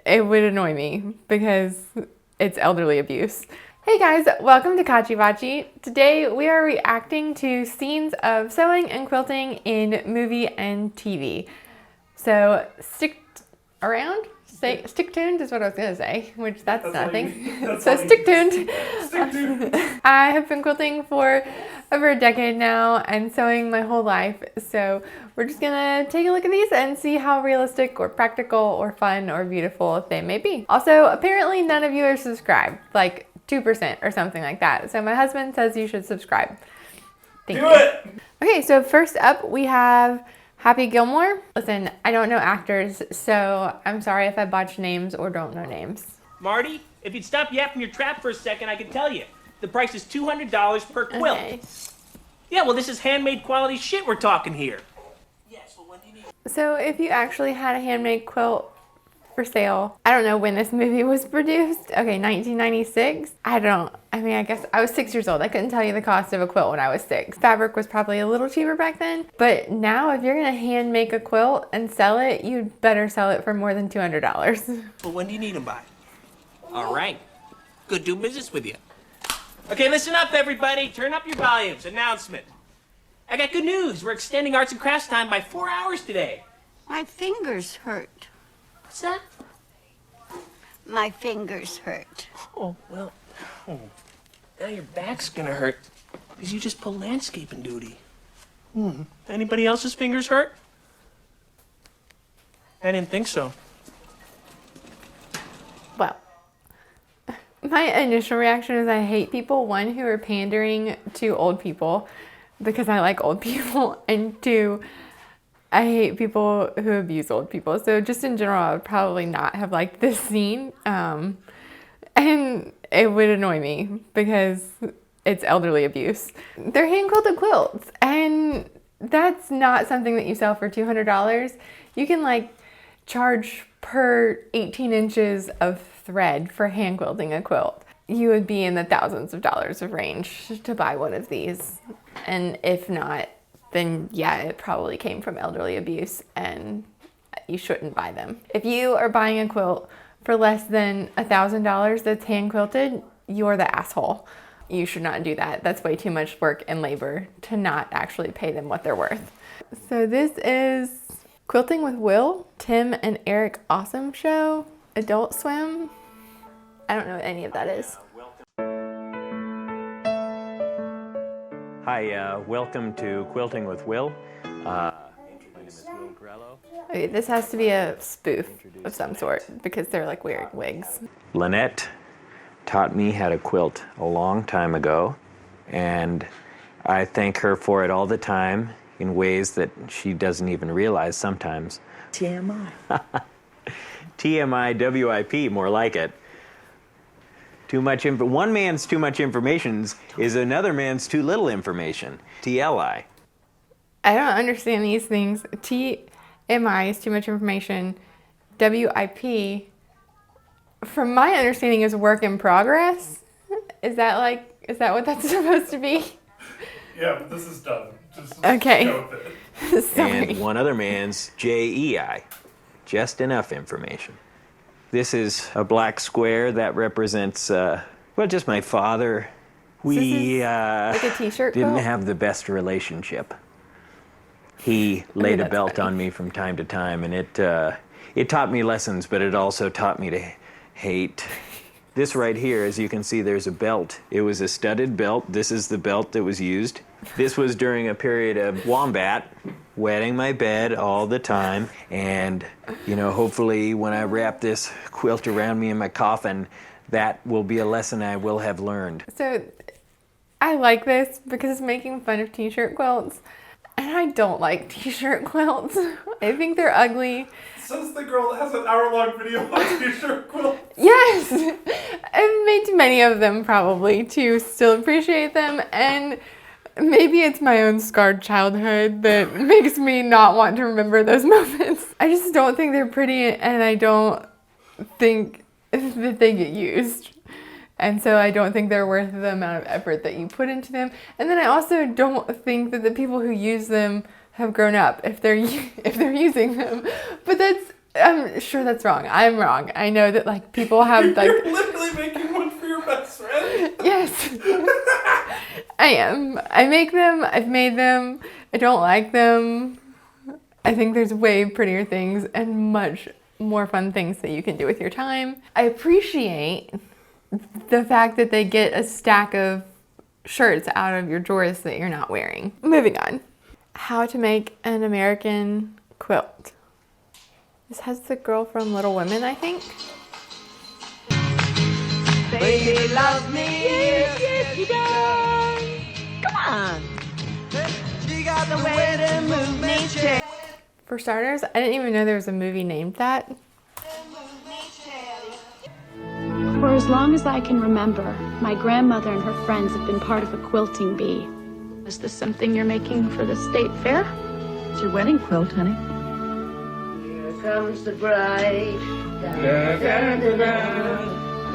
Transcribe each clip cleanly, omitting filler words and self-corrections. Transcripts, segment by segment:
it would annoy me because it's elderly abuse. Hey guys, welcome to Kachi Bachi. Today we are reacting to scenes of sewing and quilting in movie and TV. So stick around. Stick tuned is what I was going to say, which that's nothing. So stick tuned. Stick tuned. I have been quilting for over a decade now and sewing my whole life. So we're just going to take a look at these and see how realistic or practical or fun or beautiful they may be. Also, apparently none of you are subscribed, like 2% or something like that. So my husband says you should subscribe. Thank you. Do it! Okay, so first up we have Happy Gilmore. Listen, I don't know actors, so I'm sorry if I botch names or don't know names. Marty, if you'd stop yapping your trap for a second, I can tell you. The price is $200 per quilt. Okay. Yeah, well, this is handmade quality shit we're talking here. Yes, well, when do you need... So if you actually had a handmade quilt for sale, I don't know when this movie was produced. Okay, 1996. I guess I was 6 years old. I couldn't tell you the cost of a quilt when I was 6. Fabric was probably a little cheaper back then, but now if you're gonna hand make a quilt and sell it, you'd better sell it for more than $200. Well, when do you need them by? All right, good doing business with you. Okay, listen up, everybody. Turn up your volumes. Announcement. I got good news. We're extending arts and crafts time by 4 hours today. My fingers hurt. What's that? My fingers hurt. Oh, well, now your back's gonna hurt because you just pulled landscaping duty. Anybody else's fingers hurt? I didn't think so. Well, my initial reaction is I hate people, one, who are pandering to old people because I like old people, and two, I hate people who abuse old people. So just in general, I would probably not have liked this scene. And it would annoy me because it's elderly abuse. They're hand quilted quilts, and that's not something that you sell for $200. You can like charge per 18 inches of thread for hand quilting a quilt. You would be in the thousands of dollars of range to buy one of these. And if not, then yeah, it probably came from elderly abuse and you shouldn't buy them. If you are buying a quilt for less than $1,000 that's hand quilted, you're the asshole. You should not do that. That's way too much work and labor to not actually pay them what they're worth. So this is Quilting with Will, Tim and Eric Awesome Show, Adult Swim. I don't know what any of that is. Hi, welcome to Quilting with Will. My name is Will Grello. Okay, this has to be a spoof of some sort because they're like weird wigs. Lynette taught me how to quilt a long time ago, and I thank her for it all the time in ways that she doesn't even realize sometimes. TMI. TMI, WIP, more like it. One man's too much information is another man's too little information. TLI. I don't understand these things. TMI is too much information. WIP, from my understanding, is work in progress. Is that what that's supposed to be? Yeah, but this is done. Just okay. Go with it. Sorry. And one other man's JEI. Just enough information. This is a black square that represents, just my father. We like a t-shirt didn't quilt? have the best relationship. He laid a belt funny. on me from time to time, and it taught me lessons, but it also taught me to hate. This right here, as you can see, there's a belt. It was a studded belt. This is the belt that was used. This was during a period of wombat, wetting my bed all the time. And, hopefully when I wrap this quilt around me in my coffin, that will be a lesson I will have learned. So I like this because it's making fun of t-shirt quilts. And I don't like t-shirt quilts. I think they're ugly. Says the girl that has an hour-long video on t-shirt quilts. Yes! I've made too many of them probably to still appreciate them, and maybe it's my own scarred childhood that makes me not want to remember those moments. I just don't think they're pretty, and I don't think that they get used. And so I don't think they're worth the amount of effort that you put into them. And then I also don't think that the people who use them have grown up if they're using them. But that's I'm sure that's wrong. I'm wrong. I know that like people have like. You're literally making one for your best friend. Yes. I am. I make them. I've made them. I don't like them. I think there's way prettier things and much more fun things that you can do with your time. I appreciate the fact that they get a stack of shirts out of your drawers that you're not wearing. Moving on. How to make an American quilt. This has the girl from Little Women, I think. Baby loves me, yes, she does. Come on. She got the way to move me. For starters, I didn't even know there was a movie named that. For as long as I can remember, my grandmother and her friends have been part of a quilting bee. Is this something you're making for the state fair? It's your wedding quilt, honey. Here comes the bride.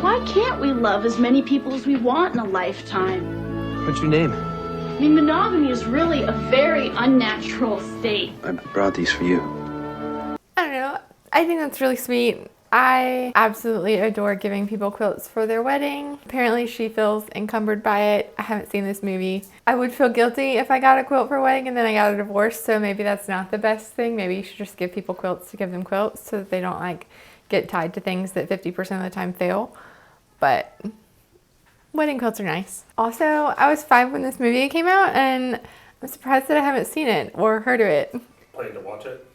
Why can't we love as many people as we want in a lifetime? What's your name? I mean, monogamy is really a very unnatural state. I brought these for you. I don't know. I think that's really sweet. I absolutely adore giving people quilts for their wedding. Apparently she feels encumbered by it. I haven't seen this movie. I would feel guilty if I got a quilt for a wedding and then I got a divorce, so maybe that's not the best thing. Maybe you should just give people quilts to give them quilts so that they don't like get tied to things that 50% of the time fail. But wedding quilts are nice. Also, I was 5 when this movie came out and I'm surprised that I haven't seen it or heard of it. Planning to watch it?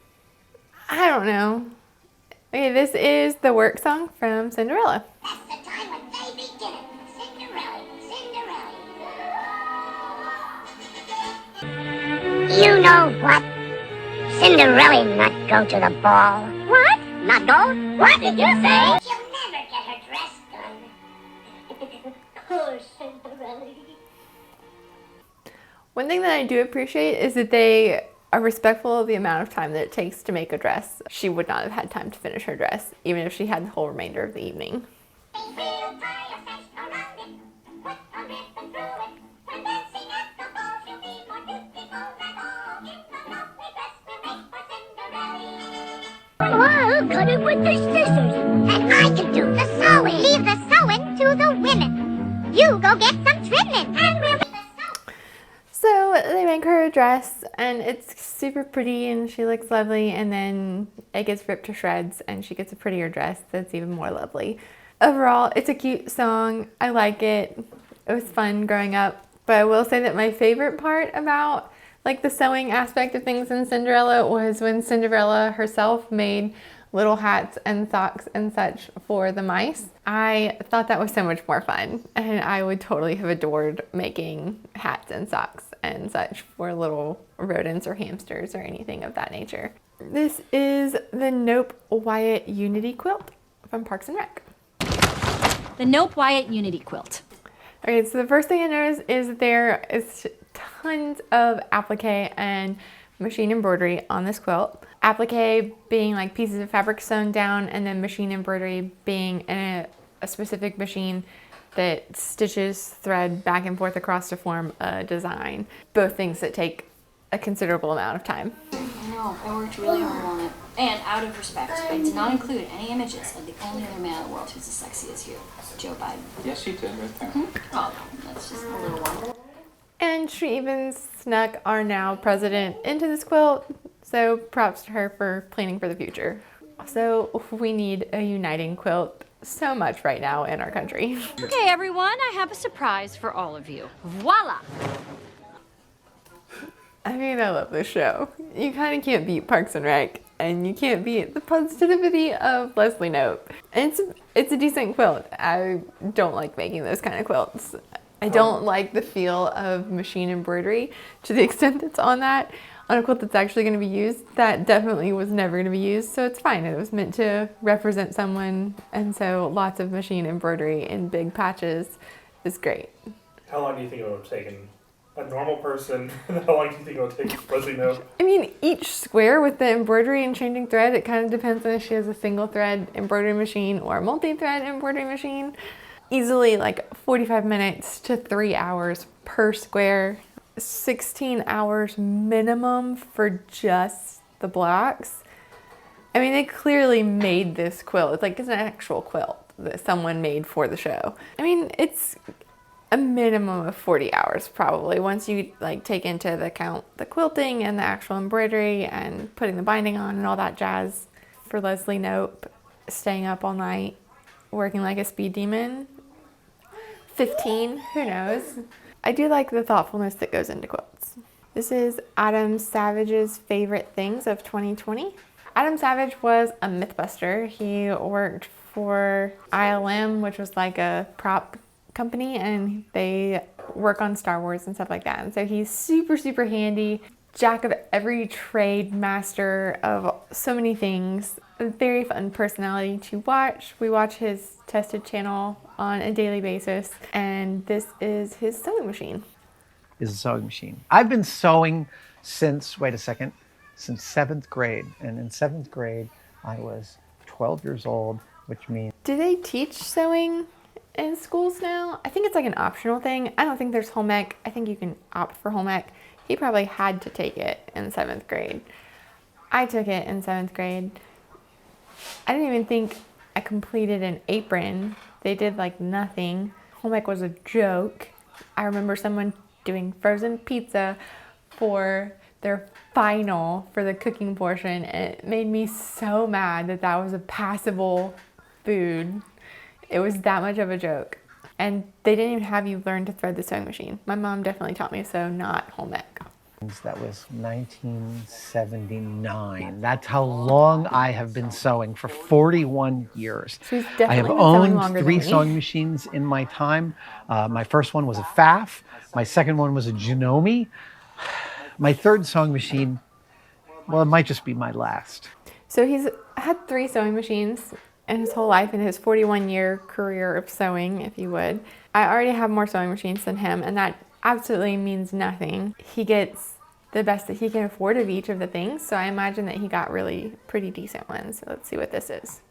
I don't know. Okay, this is the work song from Cinderella. That's the time when they begin. Cinderella, Cinderella. You know what? Cinderella not go to the ball. What? Not go? What did you say? She'll never get her dress done. Poor Cinderella. One thing that I do appreciate is that they are respectful of the amount of time that it takes to make a dress. She would not have had time to finish her dress, even if she had the whole remainder of the evening. I'll cut it with the scissors. And I can do the sewing. Leave the sewing to the women. You go get some trimming. And we'll do the sewing. So they make her a dress and it's super pretty and she looks lovely, and then it gets ripped to shreds and she gets a prettier dress that's even more lovely. Overall, it's a cute song. I like it. It was fun growing up. But I will say that my favorite part about like the sewing aspect of things in Cinderella was when Cinderella herself made little hats and socks and such for the mice. I thought that was so much more fun, and I would totally have adored making hats and socks and such for little rodents or hamsters or anything of that nature. This is the Nope Wyatt Unity Quilt from Parks and Rec. The Nope Wyatt Unity Quilt. Okay, so the first thing I noticed is that there is tons of applique and machine embroidery on this quilt. Applique being like pieces of fabric sewn down, and then machine embroidery being in a specific machine that stitches thread back and forth across to form a design. Both things that take a considerable amount of time. I know, I worked really hard on it. And out of respect, I did not include any images of the only other man in the world who's as sexy as you, Joe Biden. Yes, you did, right there. Oh, that's just a little one. And she even snuck our now president into this quilt, so props to her for planning for the future. Also, we need a uniting quilt so much right now in our country. Okay, everyone, I have a surprise for all of you. Voila! I mean, I love this show. You kind of can't beat Parks and Rec, and you can't beat the positivity of Leslie Knope. And it's a decent quilt. I don't like making those kind of quilts. I don't like the feel of machine embroidery to the extent that's on that. On a quilt that's actually going to be used, that definitely was never going to be used, so it's fine. It was meant to represent someone, and so lots of machine embroidery in big patches is great. How long do you think it would have taken a normal person? How long do you think it would take Leslie Knope? I mean, each square with the embroidery and changing thread, it kind of depends on if she has a single thread embroidery machine or a multi-thread embroidery machine. Easily like 45 minutes to 3 hours per square. 16 hours minimum for just the blocks. I mean, they clearly made this quilt. It's like, it's an actual quilt that someone made for the show. I mean, it's a minimum of 40 hours probably, once you like take into account the quilting and the actual embroidery and putting the binding on and all that jazz. For Leslie Knope, staying up all night, working like a speed demon. 15, who knows? I do like the thoughtfulness that goes into quilts. This is Adam Savage's favorite things of 2020. Adam Savage was a Mythbuster. He worked for ILM, which was like a prop company, and they work on Star Wars and stuff like that. And so he's super, super handy, jack of every trade, master of so many things. A very fun personality to watch. We watch his tested channel on a daily basis, and this is his sewing machine. Is a sewing machine. I've been sewing since, wait a second, since 7th grade. And in 7th grade, I was 12 years old, which means... Do they teach sewing in schools now? I think it's like an optional thing. I don't think there's home ec. I think you can opt for home ec. He probably had to take it in 7th grade. I took it in 7th grade. I didn't even think I completed an apron. They did like nothing. Home ec was a joke. I remember someone doing frozen pizza for their final for the cooking portion. It made me so mad that that was a passable food. It was that much of a joke. And they didn't even have you learn to thread the sewing machine. My mom definitely taught me to sew, not home ec. That was 1979. That's how long I have been sewing, for 41 years. She's definitely I have been sewing owned longer 3 than me. sewing machines in my time. My first one was a Pfaff. My second one was a Janome. My third sewing machine, well, it might just be my last. So he's had 3 sewing machines in his whole life, in his 41-year career of sewing, if you would. I already have more sewing machines than him, and that absolutely means nothing. He gets the best that he can afford of each of the things, so I imagine that he got really pretty decent ones. So let's see what this is.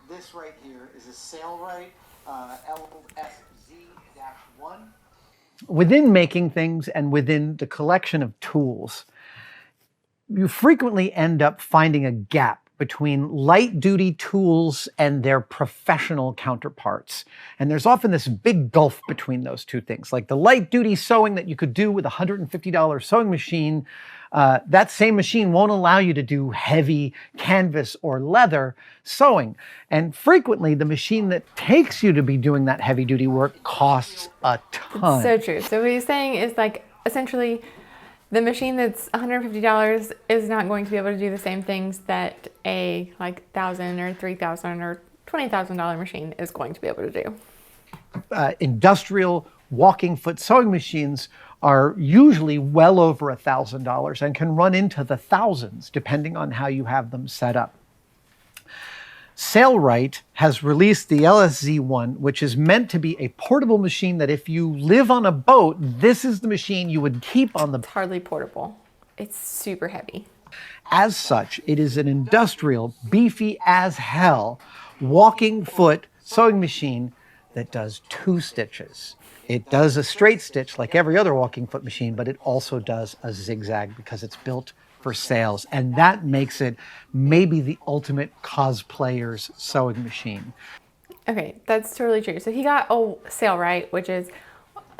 This right here is a Sailrite LSZ-1. Within making things and within the collection of tools, you frequently end up finding a gap between light-duty tools and their professional counterparts. And there's often this big gulf between those two things. Like the light-duty sewing that you could do with a $150 sewing machine, that same machine won't allow you to do heavy canvas or leather sewing. And frequently, the machine that takes you to be doing that heavy-duty work costs a ton. It's so true. So what he's saying is, like, essentially, the machine that's $150 is not going to be able to do the same things that a like $1,000 or $3,000 or $20,000 machine is going to be able to do. Industrial walking foot sewing machines are usually well over $1,000 and can run into the thousands depending on how you have them set up. Sailrite has released the LSZ-1, which is meant to be a portable machine that if you live on a boat, this is the machine you would keep on the... It's hardly portable. It's super heavy. As such, it is an industrial, beefy as hell, walking foot sewing machine that does 2 stitches. It does a straight stitch like every other walking foot machine, but it also does a zigzag because it's built for sales. And that makes it maybe the ultimate cosplayer's sewing machine. Okay, that's totally true. So he got a Sailrite, which is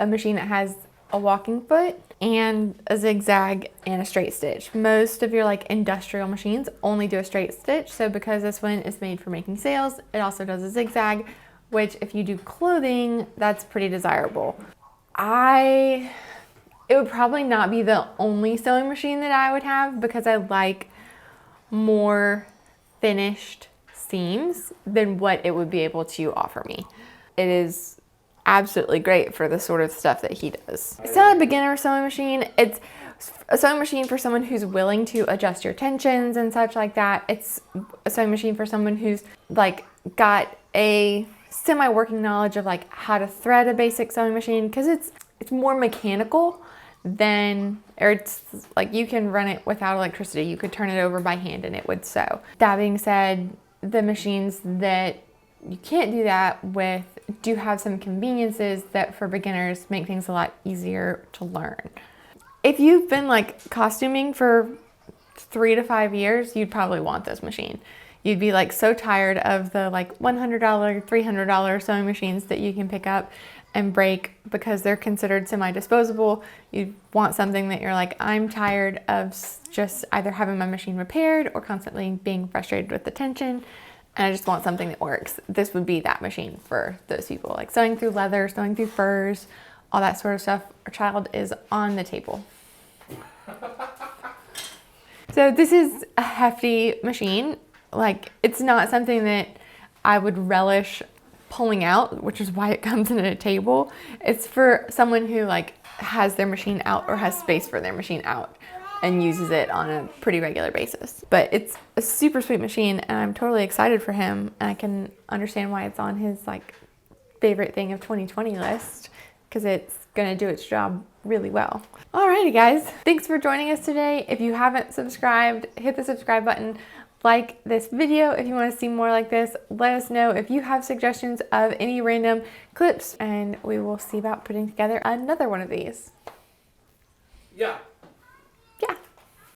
a machine that has a walking foot and a zigzag and a straight stitch. Most of your like industrial machines only do a straight stitch. So because this one is made for making sails, it also does a zigzag, which if you do clothing, that's pretty desirable. It would probably not be the only sewing machine that I would have because I like more finished seams than what it would be able to offer me. It is absolutely great for the sort of stuff that he does. It's not a beginner sewing machine. It's a sewing machine for someone who's willing to adjust your tensions and such like that. It's a sewing machine for someone who's like got a semi-working knowledge of like how to thread a basic sewing machine, because it's more mechanical than, or it's like you can run it without electricity. You could turn it over by hand and it would sew. That being said, the machines that you can't do that with do have some conveniences that for beginners make things a lot easier to learn. If you've been like costuming for 3 to 5 years, you'd probably want this machine. You'd be like so tired of the like $100, $300 sewing machines that you can pick up and break because they're considered semi-disposable. You want something that you're like, I'm tired of just either having my machine repaired or constantly being frustrated with the tension, and I just want something that works. This would be that machine for those people, like sewing through leather, sewing through furs, all that sort of stuff. Our child is on the table. So this is a hefty machine. Like, it's not something that I would relish pulling out, which is why it comes in a table. It's for someone who like has their machine out or has space for their machine out and uses it on a pretty regular basis. But it's a super sweet machine, and I'm totally excited for him, and I can understand why it's on his like favorite thing of 2020 list, because it's gonna do its job really well. Alrighty guys, thanks for joining us today. If you haven't subscribed, hit the subscribe button. Like this video if you want to see more like this. Let us know if you have suggestions of any random clips, and we will see about putting together another one of these. Yeah.